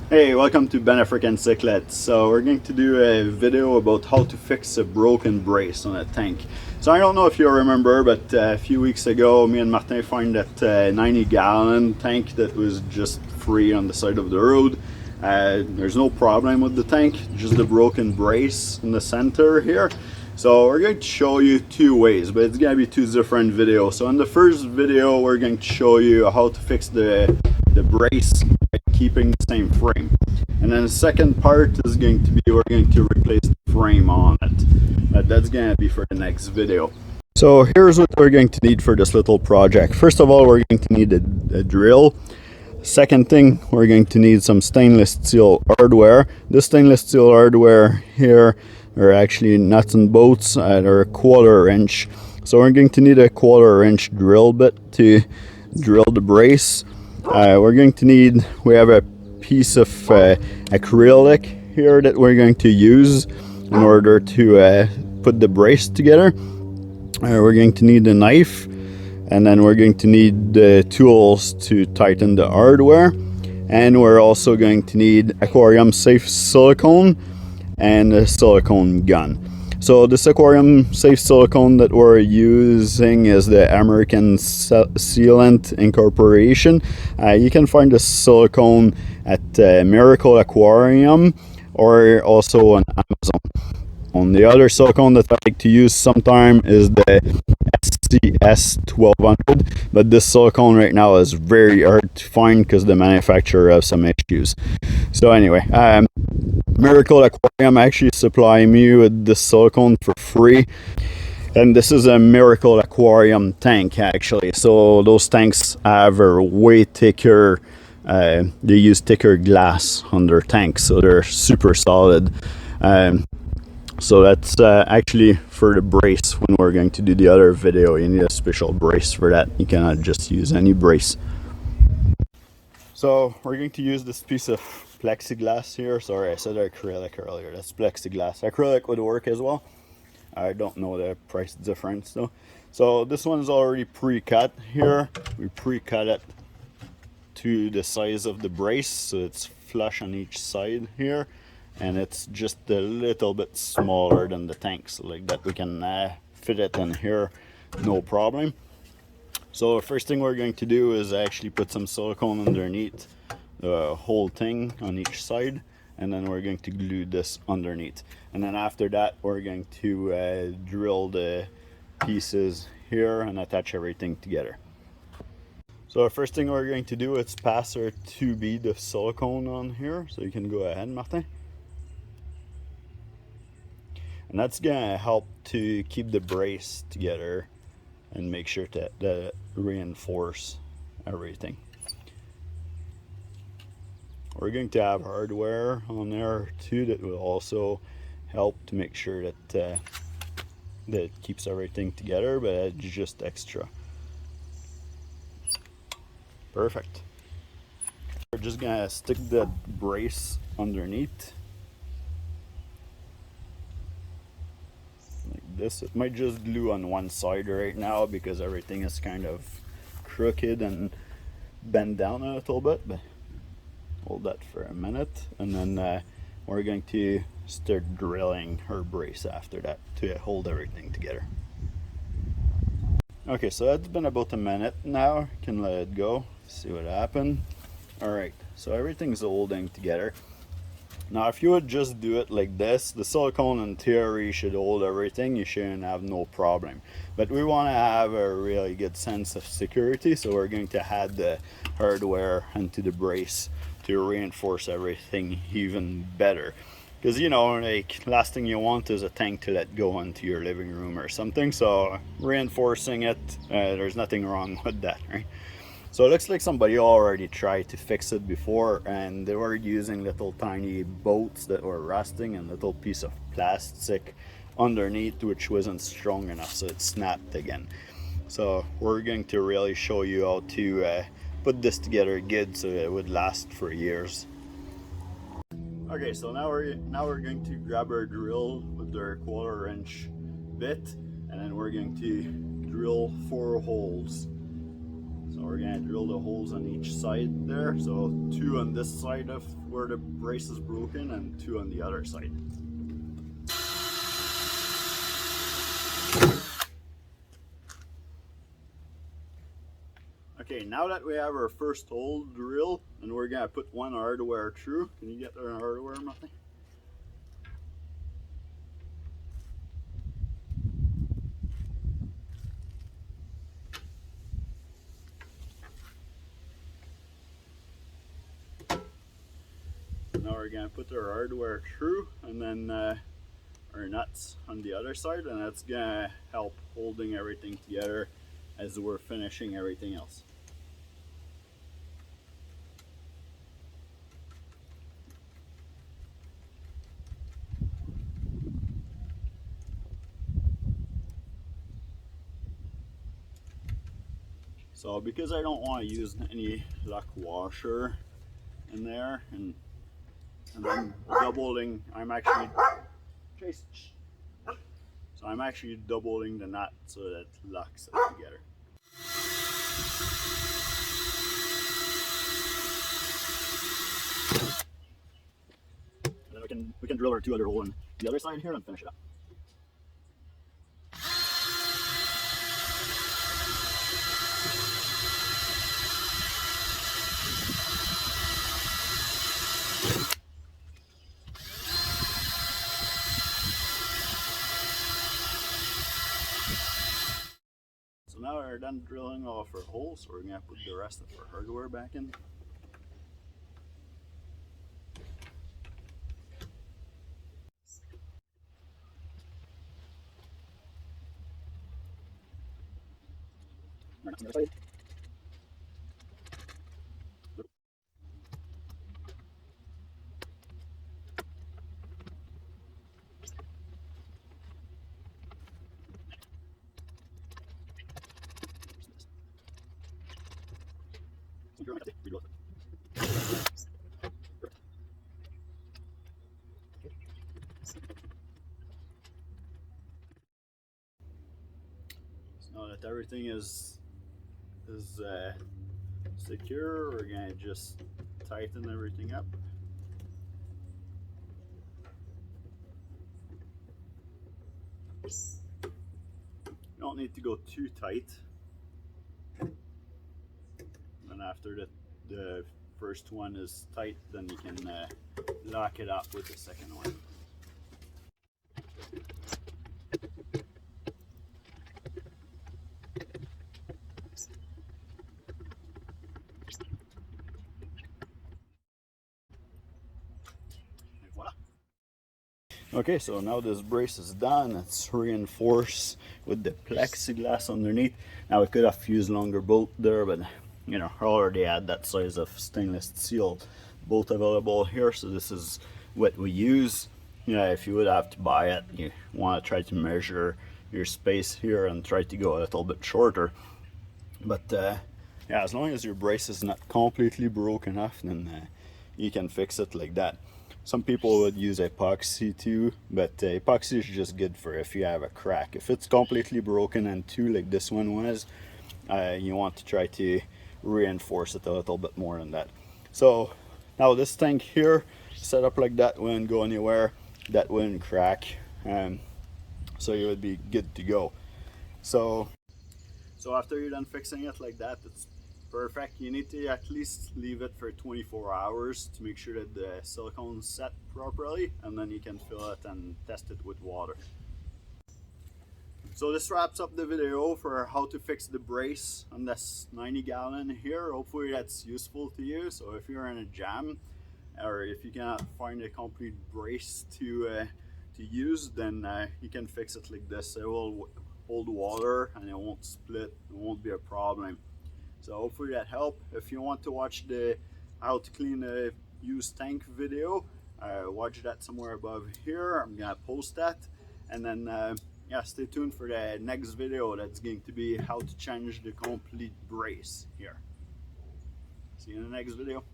Hey, welcome to Benafricancichlids. So we're going to do a video about how to fix a broken brace on a tank. So I don't know if you remember, but a few weeks ago me and Martin found that 90-gallon tank that was just free on the side of the road. There's no problem with the tank, just the broken brace in the center here. So we're going to show you two ways, but it's going to be two different videos. So in the first video we're going to show you how to fix the brace by keeping the same frame, and then the second part is going to be we're going to replace the frame on it, but that's going to be for the next video. So here's what we're going to need for this little project. First of all, we're going to need a drill. Second thing, we're going to need some stainless steel hardware. This stainless steel hardware here are actually nuts and bolts that are 1/4 inch. So we're going to need a 1/4 inch drill bit to drill the brace. We're going to need, we have a piece of acrylic here that we're going to use in order to put the brace together. We're going to need a knife, and then we're going to need the tools to tighten the hardware, and we're also going to need aquarium-safe silicone and a silicone gun. So this aquarium-safe silicone that we're using is the American Sealant Incorporation. You can find the silicone at Miracle Aquarium or also on Amazon. The other silicone that I like to use sometime is the SCS 1200, but this silicone right now is very hard to find because the manufacturer has some issues. So anyway, Miracle Aquarium actually supply me with this silicone for free, and this is a Miracle Aquarium tank actually. So those tanks have a way thicker, they use thicker glass on their tanks, so they're super solid. So that's actually for the brace. When we're going to do the other video, you need a special brace for that. You cannot just use any brace. So we're going to use this piece of plexiglass here. Sorry, I said acrylic earlier. That's plexiglass. Acrylic would work as well. I don't know the price difference though. So this one's already pre-cut here. We pre-cut it to the size of the brace, so it's flush on each side here, and it's just a little bit smaller than the tank, so like that we can fit it in here no problem. So the first thing we're going to do is actually put some silicone underneath the whole thing on each side, and then we're going to glue this underneath, and then after that we're going to drill the pieces here and attach everything together. So the first thing we're going to do is pass our 2B of silicone on here, so you can go ahead, Martin. And that's gonna help to keep the brace together and make sure that reinforce everything. We're going to have hardware on there too that will also help to make sure that that keeps everything together, but it's just extra. Perfect. We're just gonna stick the brace underneath like this. It might just glue on one side right now because everything is kind of crooked and bent down a little bit, but hold that for a minute, and then we're going to start drilling her brace after that to hold everything together. Okay, so it's been about a minute now. You can let it go, see what happened. Alright, so everything's holding together. Now if you would just do it like this, the silicone in theory should hold everything, you shouldn't have no problem. But we want to have a really good sense of security, so we're going to add the hardware into the brace to reinforce everything even better. Because, you know, like, last thing you want is a tank to let go into your living room or something, so reinforcing it, there's nothing wrong with that, right? So it looks like somebody already tried to fix it before, and they were using little tiny bolts that were rusting and little piece of plastic underneath which wasn't strong enough, so it snapped again. So we're going to really show you how to put this together good so it would last for years. Okay, so now we're going to grab our drill with our 1/4 inch bit, and then we're going to drill 4 holes. So we're gonna drill the holes on each side there. So 2 on this side of where the brace is broken and 2 on the other side. Okay, now that we have our first hole drilled, and we're gonna put one hardware through. Can you get our hardware, Matthew? Now we're gonna put our hardware through, and then our nuts on the other side, and that's gonna help holding everything together as we're finishing everything else. So because I don't want to use any lock washer in there, and I'm doubling, so I'm actually doubling the nut so that it locks it together. And then we can drill our 2 other holes on the other side here and finish it up. So now we're done drilling off our holes, so we're going to put the rest of our hardware back in. On the other side. So now that everything is secure, we're going to just tighten everything up. You don't need to go too tight. And after the first one is tight, then you can lock it up with the second one. Voila. Okay, so now this brace is done. It's reinforced with the plexiglass underneath. Now we could have used longer bolt there, but you know, I already had that size of stainless steel bolt available here, so this is what we use. You know, if you would have to buy it, you want to try to measure your space here and try to go a little bit shorter. But yeah, as long as your brace is not completely broken off, then you can fix it like that. Some people would use epoxy too, but epoxy is just good for if you have a crack. If it's completely broken in two like this one was, you want to try to reinforce it a little bit more than that. So now this tank here set up like that wouldn't go anywhere, that wouldn't crack, so you would be good to go. So after you're done fixing it like that, it's perfect. You need to at least leave it for 24 hours to make sure that the silicone is set properly, and then you can fill it and test it with water. So this wraps up the video for how to fix the brace on this 90-gallon here. Hopefully that's useful to you. So if you're in a jam, or if you cannot find a complete brace to use, then you can fix it like this. It will hold water and it won't split. It won't be a problem. So hopefully that helped. If you want to watch the how to clean a used tank video, watch that somewhere above here. I'm gonna post that, and then yeah, stay tuned for the next video. That's going to be how to change the complete brace here. See you in the next video.